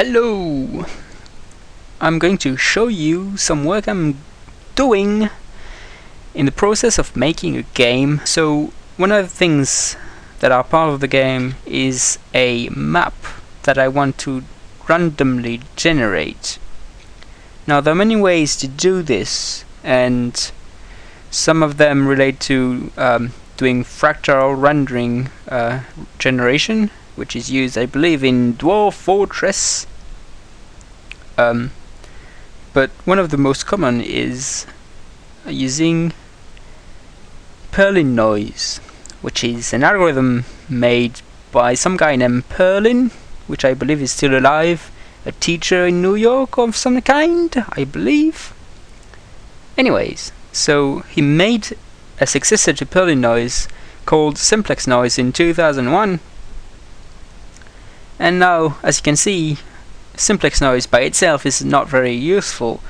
Hello! I'm going to show you some work I'm doing in the process of making a game. So one of the things that are part of the game is a map that I want to randomly generate. Now there are many ways to do this, and some of them relate to doing fractal rendering generation, which is used, I believe, in Dwarf Fortress. But one of the most common is using Noise, which is an algorithm made by some guy named Perlin, which I believe is still alive, a teacher in New York of some kind, I believe. Anyways, so he made a successor to Noise called Simplex Noise in 2001. And now, as you can see, Simplex Noise by itself is not very useful,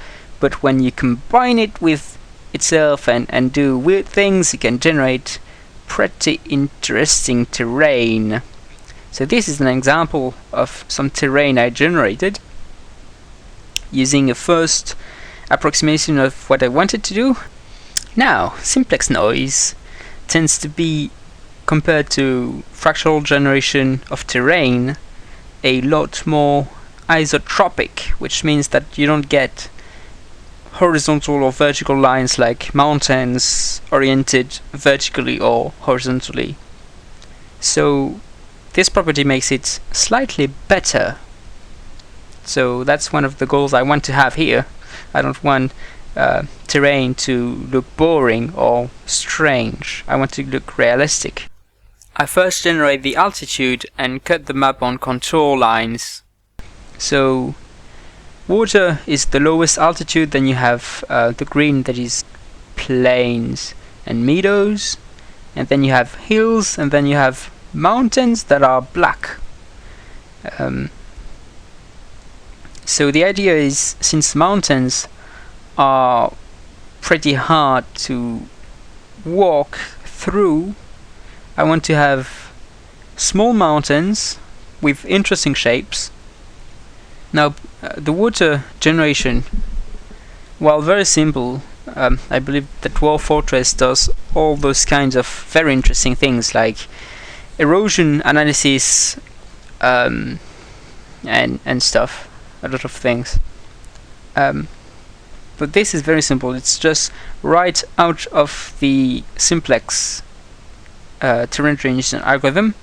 but when you combine it with itself and do weird things, you can generate pretty interesting terrain. So this is an example of some terrain I generated using a first approximation of what I wanted to do. Now, Simplex Noise tends to be, compared to fractal generation of terrain, a lot more isotropic, which means that you don't get horizontal or vertical lines like mountains oriented vertically or horizontally. So this property makes it slightly better. So that's one of the goals I want to have here. I don't want terrain to look boring or strange. I want to look realistic. I first generate the altitude and cut the map on contour lines. So water is the lowest altitude, then you have the green, that is plains and meadows, and then you have hills, and then you have mountains that are black. So the idea is, since mountains are pretty hard to walk through, I want to have small mountains with interesting shapes. Now, the water generation, while very simple, I believe that Dwarf Fortress does all those kinds of very interesting things like erosion analysis and stuff, a lot of things. But this is very simple. It's just right out of the Simplex terrain generation algorithm.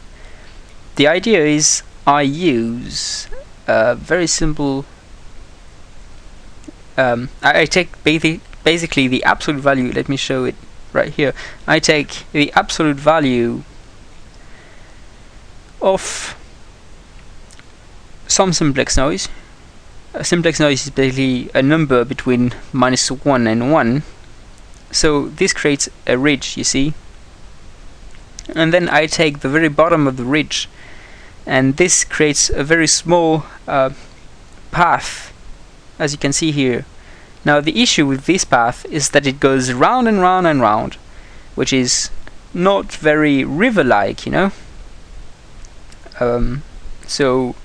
The idea is I use very simple. I take basically the absolute value. Let me show it right here. I take the absolute value of some simplex noise. Simplex noise is basically a number between -1 and 1. So this creates a ridge, you see. And then I take the very bottom of the ridge, and this creates a very small path, as you can see here. Now the issue with this path is that it goes round and round and round, which is not very river-like, you know. So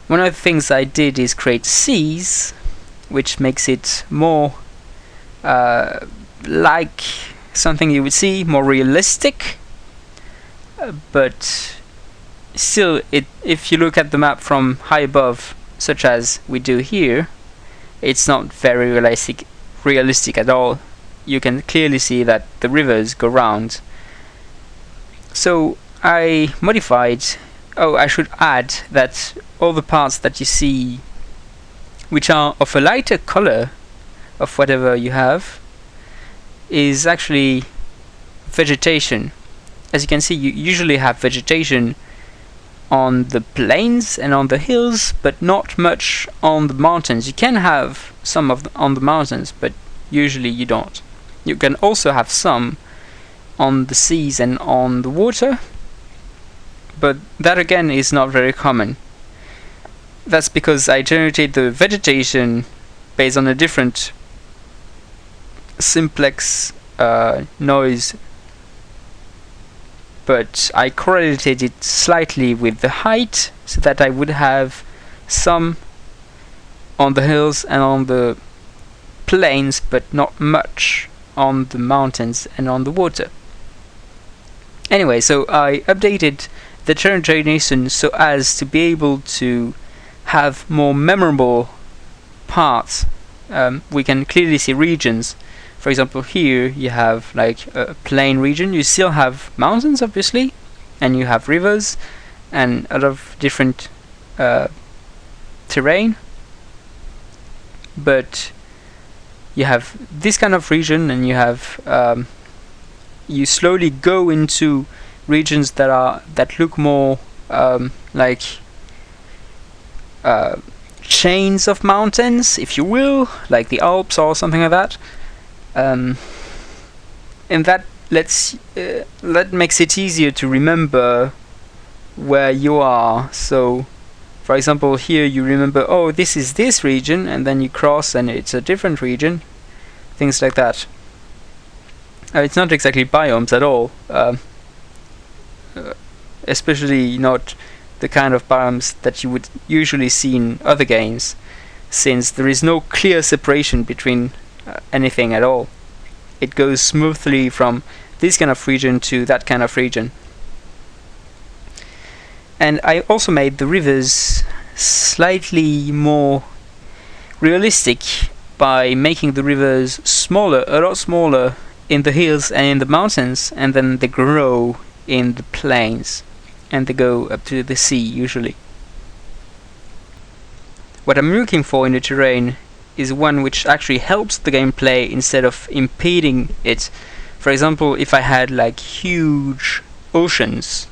one of the things I did is create seas, which makes it more like something you would see, more realistic. But still, if you look at the map from high above, such as we do here, it's not very realistic at all. You can clearly see that the rivers go round. So I modified. Oh, I should add that all the parts that you see, which are of a lighter color of whatever you have, is actually vegetation. As you can see, you usually have vegetation on the plains and on the hills, but not much on the mountains. You can have some on the mountains, but usually you don't. You can also have some on the seas and on the water, but that again is not very common. That's because I generated the vegetation based on a different simplex noise, but I correlated it slightly with the height so that I would have some on the hills and on the plains, but not much on the mountains and on the water. Anyway, so I updated the terrain generation so as to be able to have more memorable parts. We can clearly see regions. For example, here you have like a plain region. You still have mountains, obviously, and you have rivers and a lot of different terrain. But you have this kind of region, and you have you slowly go into regions that look more like chains of mountains, if you will, like the Alps or something like that. And that makes it easier to remember where you are. So, for example, here you remember, oh, this is this region, and then you cross and it's a different region. Things like that. It's not exactly biomes at all, especially not the kind of biomes that you would usually see in other games, since there is no clear separation between anything at all. It goes smoothly from this kind of region to that kind of region. And I also made the rivers slightly more realistic by making the rivers smaller, a lot smaller in the hills and in the mountains, and then they grow in the plains and they go up to the sea usually. What I'm looking for in the terrain is one which actually helps the gameplay instead of impeding it. For example, if I had like huge oceans,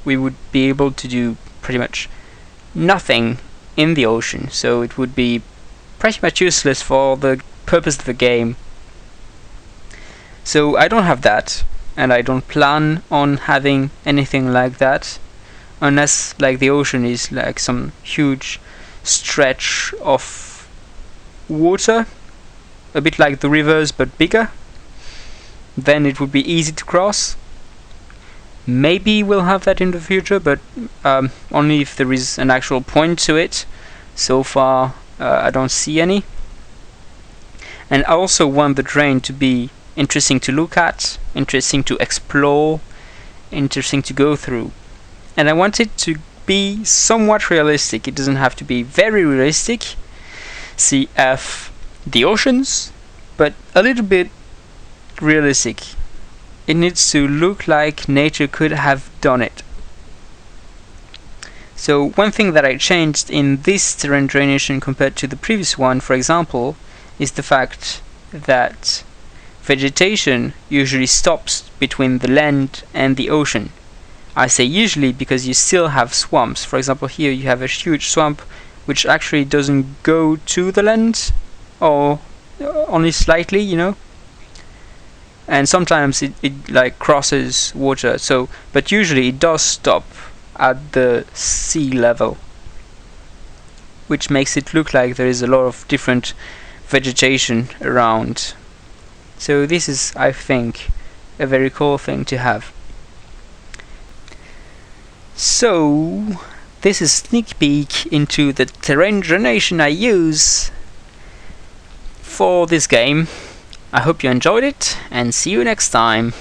we would be able to do pretty much nothing in the ocean, so it would be pretty much useless for the purpose of the game. So I don't have that, and I don't plan on having anything like that, unless like the ocean is like some huge stretch of water, a bit like the rivers but bigger. Then it would be easy to cross. Maybe we'll have that in the future, but only if there is an actual point to it. So far I don't see any. And I also want the terrain to be interesting to look at, interesting to explore, interesting to go through. And I want it to be somewhat realistic. It doesn't have to be very realistic, CF the oceans, but a little bit realistic. It needs to look like nature could have done it. So one thing that I changed in this terrain generation compared to the previous one, for example, is the fact that vegetation usually stops between the land and the ocean. I say usually because you still have swamps. For example, here you have a huge swamp which actually doesn't go to the land, or only slightly, you know. And sometimes it like crosses water. So, but usually it does stop at the sea level, which makes it look like there is a lot of different vegetation around. So this is, I think, a very cool thing to have. So this is a sneak peek into the terrain generation I use for this game. I hope you enjoyed it, and see you next time.